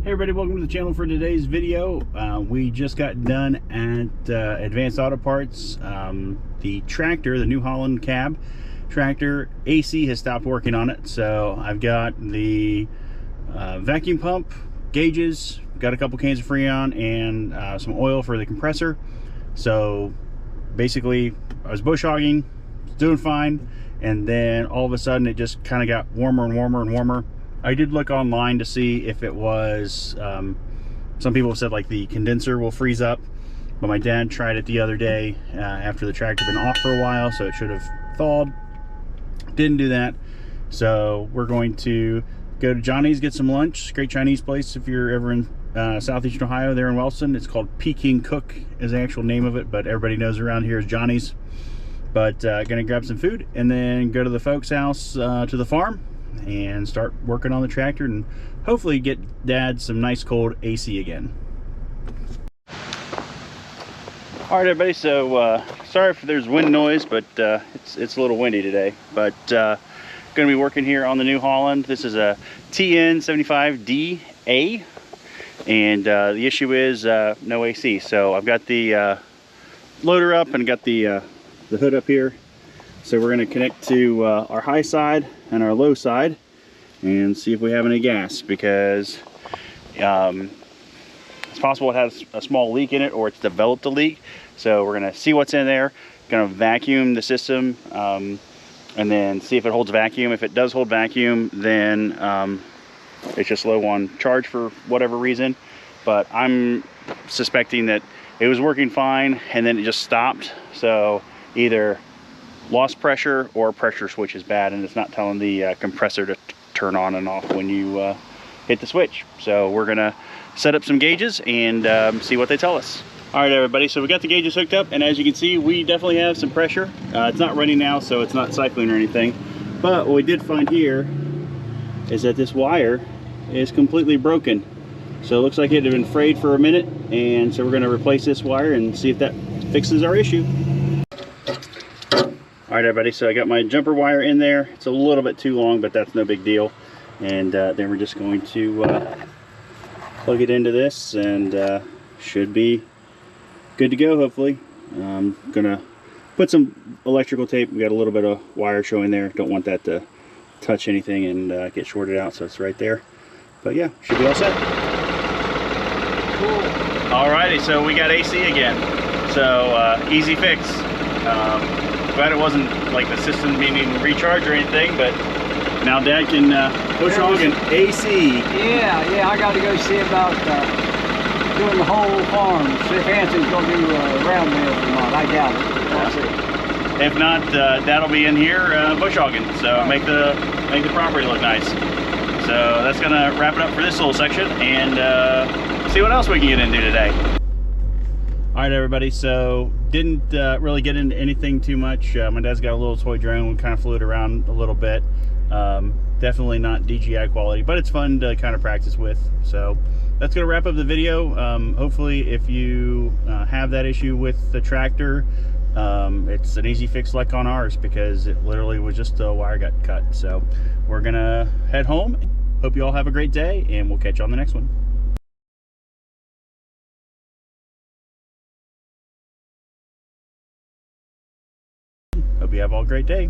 Hey everybody, welcome to the channel for today's video. We just got done at Advanced Auto Parts. The tractor, the New Holland cab tractor, AC has stopped working on it. So I've got the vacuum pump, gauges, got a couple cans of Freon, and some oil for the compressor. So basically I was bush hogging, doing fine, and then all of a sudden it just kind of got warmer and warmer and warmer. I did look online to see if it was, some people said like the condenser will freeze up, but my dad tried it the other day after the tractor had been off for a while, so it should have thawed. Didn't do that. So we're going to go to Johnny's, get some lunch. Great Chinese place if you're ever in southeastern Ohio, there in Wellston. It's called Peking Cook is the actual name of it, but everybody knows around here is Johnny's. But gonna grab some food and then go to the folks' house to the farm and start working on the tractor and hopefully get Dad some nice cold AC again. All right, everybody, so sorry if there's wind noise, but it's a little windy today. But going to be working here on the New Holland. This is a TN75A, and the issue is no AC. So I've got the loader up and got the hood up here. So we're going to connect to our high side and our low side and see if we have any gas, because it's possible it has a small leak in it or it's developed a leak. So we're going to see what's in there, going to vacuum the system, and then see if it holds vacuum. If it does hold vacuum, then it's just low on charge for whatever reason. But I'm suspecting that it was working fine and then it just stopped. So either lost pressure or pressure switch is bad and it's not telling the compressor to turn on and off when you hit the switch. So we're gonna set up some gauges and see what they tell us. All right, everybody, so we got the gauges hooked up, and as you can see, we definitely have some pressure. It's not running now, so it's not cycling or anything. But what we did find here is that this wire is completely broken. So it looks like it had been frayed for a minute, and so we're gonna replace this wire and see if that fixes our issue. All right, everybody, so I got my jumper wire in there. It's a little bit too long, but that's no big deal. And then we're just going to plug it into this, and should be good to go, hopefully. I'm gonna put some electrical tape. We got a little bit of wire showing there. Don't want that to touch anything and get shorted out, so it's right there. But yeah, should be all set. Cool. Alrighty, so we got AC again. So easy fix. Glad it wasn't like the system needing recharge or anything, but now Dad can push hog and AC. Yeah, I got to go see about doing the whole farm. See if Anthony's going to do round meals or not. I doubt it. We'll see. If not, Dad'll be in here bush hogging, so make the property look nice. So that's gonna wrap it up for this little section, and see what else we can get into today. All right, everybody, so didn't really get into anything too much. My dad's got a little toy drone. We kind of flew it around a little bit. Definitely not DJI quality, but it's fun to kind of practice with. So that's going to wrap up the video. Hopefully, if you have that issue with the tractor, it's an easy fix like on ours, because it literally was just a wire got cut. So we're going to head home. Hope you all have a great day, and we'll catch you on the next one. Hope you have all a great day.